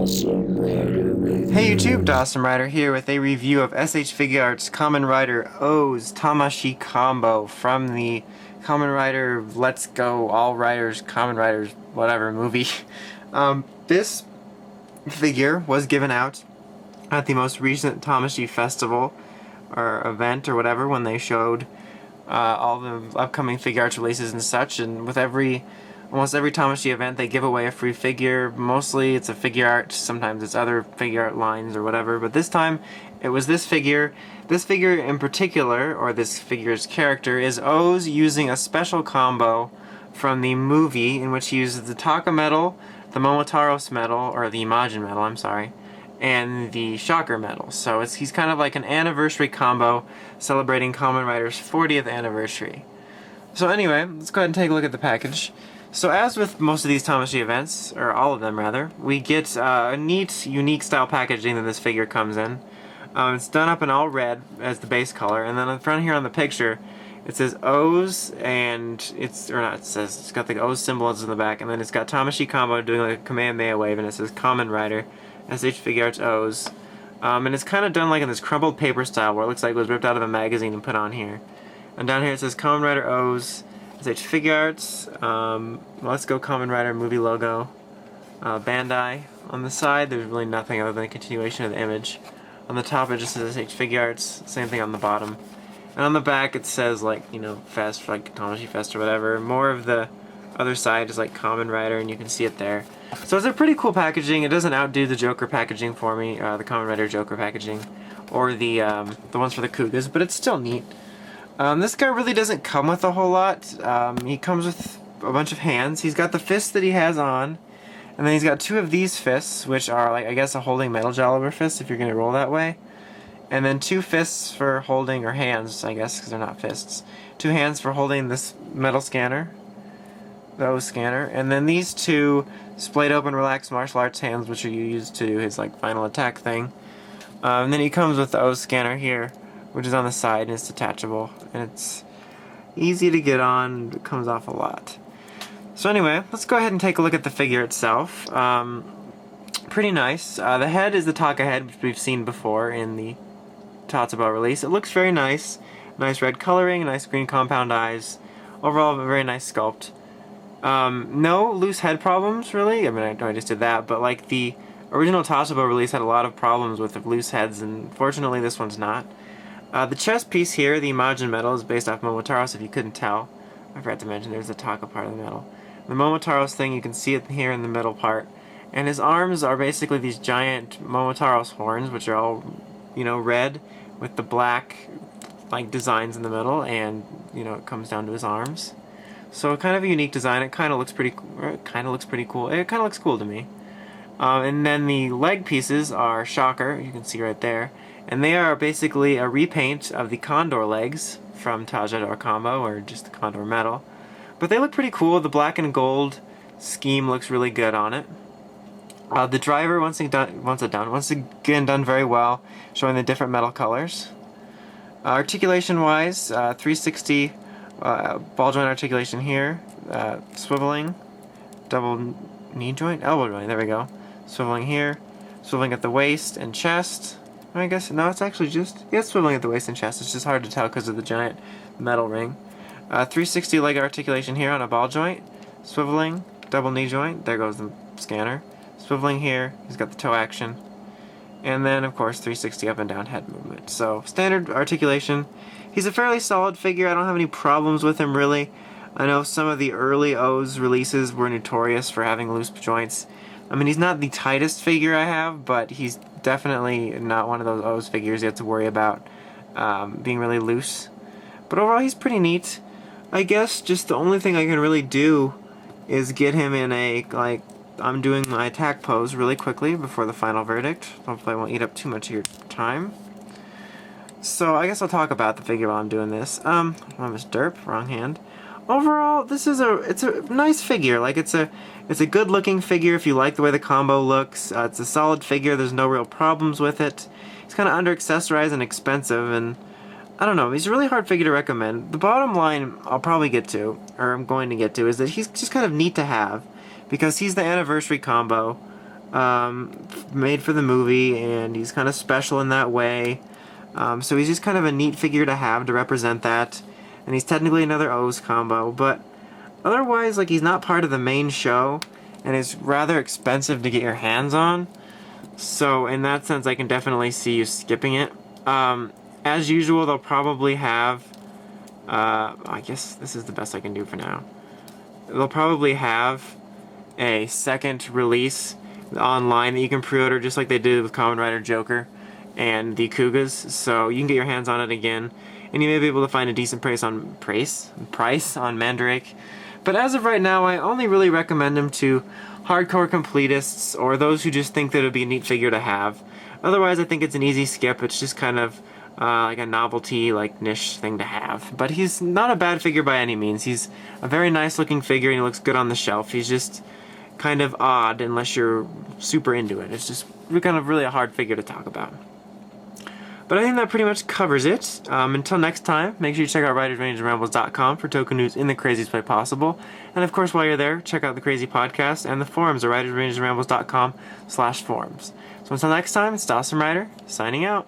Hey YouTube, Dawson Rider here with a review of S.H.Figuarts Kamen Rider OOO's Tamashii combo from the Kamen Rider Let's Go All Riders, Kamen Riders, whatever movie. This figure was given out at the most recent Tamashii festival or event or whatever when they showed all the upcoming Figuarts releases and such, and with almost every Tamashii event they give away a free figure. Mostly it's a figure art, sometimes it's other figure art lines or whatever, but this time it was this figure. This figure in particular, or this figure's character, is OOO's using a special combo from the movie in which he uses the Taka medal, the Momotaros medal, or the Imagine medal, I'm sorry, and the Shocker medal. So he's kind of like an anniversary combo celebrating Kamen Rider's 40th anniversary. So anyway, let's go ahead and take a look at the package. So as with most of these Tamashii events, or all of them rather, we get a neat, unique style packaging that this figure comes in. It's done up in all red as the base color, and then in front here on the picture it says OOO's, and it's got the OOO's symbols in the back, and then it's got Tamashii combo doing like a Kamehameha wave, and it says Kamen Rider, S.H.Figuarts OOO's. And it's kind of done like in this crumpled paper style where it looks like it was ripped out of a magazine and put on here. And down here it says Kamen Rider OOO's, S.H.Figuarts, Let's Go Kamen Rider movie logo, Bandai. On the side there's really nothing other than a continuation of the image. On the top it just says S.H.Figuarts, same thing on the bottom. And on the back it says, like, you know, Fest, like Tamashii Fest or whatever. More of the other side is like Kamen Rider, and you can see it there. So it's a pretty cool packaging. It doesn't outdo the Joker packaging for me, the Kamen Rider Joker packaging, or the ones for the Kugas, but it's still neat. This guy really doesn't come with a whole lot. He comes with a bunch of hands. He's got the fists that he has on, and then he's got two of these fists, which are, like, I guess a holding metal Jolliver fist if you're going to roll that way. And then two fists for holding, or hands, I guess, because they're not fists. Two hands for holding this metal scanner, the OOO scanner, and then these two splayed open relaxed martial arts hands, which are used to do his, like, final attack thing. And then he comes with the OOO scanner here, which is on the side, and it's detachable, and it's easy to get on. It comes off a lot. So anyway, let's go ahead and take a look at the figure itself. Pretty nice. The head is the Taka head, which we've seen before in the Tatsubo release. It looks very nice. Nice red coloring, nice green compound eyes. Overall, a very nice sculpt. No loose head problems, really. I mean, I know I just did that, but like the original Tatsubo release had a lot of problems with the loose heads, and fortunately this one's not. The chest piece here, the Imagine medal, is based off Momotaros, if you couldn't tell. I forgot to mention there's the Taka part of the medal. The Momotaros thing, you can see it here in the middle part. And his arms are basically these giant Momotaros horns, which are all, you know, red with the black, like, designs in the middle, and, you know, it comes down to his arms. So kind of a unique design. It kind of looks pretty cool. It kind of looks cool to me. And then the leg pieces are Shocker, you can see right there. And they are basically a repaint of the Condor legs from Tajador Combo, or just the Condor metal. But they look pretty cool. The black and gold scheme looks really good on it. The driver, once again done very well, showing the different metal colors. Articulation-wise, 360 ball joint articulation here, swiveling, double knee joint, elbow joint, there we go. Swiveling here, swiveling at the waist and chest. I guess, no, it's actually just, yeah, it's swiveling at the waist and chest. It's just hard to tell because of the giant metal ring. 360 leg articulation here on a ball joint, swiveling, double knee joint, there goes the scanner. Swiveling here, he's got the toe action, and then of course 360 up and down head movement. So standard articulation. He's a fairly solid figure. I don't have any problems with him really. I know some of the early OOO's releases were notorious for having loose joints. I mean, he's not the tightest figure I have, but he's definitely not one of those OOO's figures you have to worry about being really loose. But overall he's pretty neat. I guess just the only thing I can really do is get him in a, like, I'm doing my attack pose really quickly before the final verdict. Hopefully I won't eat up too much of your time. So I guess I'll talk about the figure while I'm doing this. Almost derp, wrong hand. Overall, it's a nice figure. Like, it's a good looking figure if you like the way the combo looks. It's a solid figure. There's no real problems with it. It's kind of under accessorized and expensive, and I don't know. He's a really hard figure to recommend. The bottom line I'll probably get to, or I'm going to get to, is that he's just kind of neat to have, because he's the anniversary combo made for the movie, and he's kind of special in that way. So he's just kind of a neat figure to have to represent that. And he's technically another O's combo, but otherwise, like, he's not part of the main show, and it's rather expensive to get your hands on. So in that sense, I can definitely see you skipping it. As usual, they'll probably have, I guess this is the best I can do for now. They'll probably have a second release online that you can pre-order, just like they did with Kamen Rider Joker and the Kugas. So you can get your hands on it again, and you may be able to find a decent price on Mandarake. But as of right now, I only really recommend him to hardcore completists or those who just think that it would be a neat figure to have. Otherwise, I think it's an easy skip. It's just kind of like a novelty, like niche thing to have. But he's not a bad figure by any means. He's a very nice looking figure, and he looks good on the shelf. He's just kind of odd unless you're super into it. It's just kind of really a hard figure to talk about. But I think that pretty much covers it. Until next time, make sure you check out WritersRangersRambles.com for token news in the craziest way possible. And of course, while you're there, check out the Crazy Podcast and the forums at WritersRangersRambles.com/forums. So until next time, it's Dawson Rider, signing out.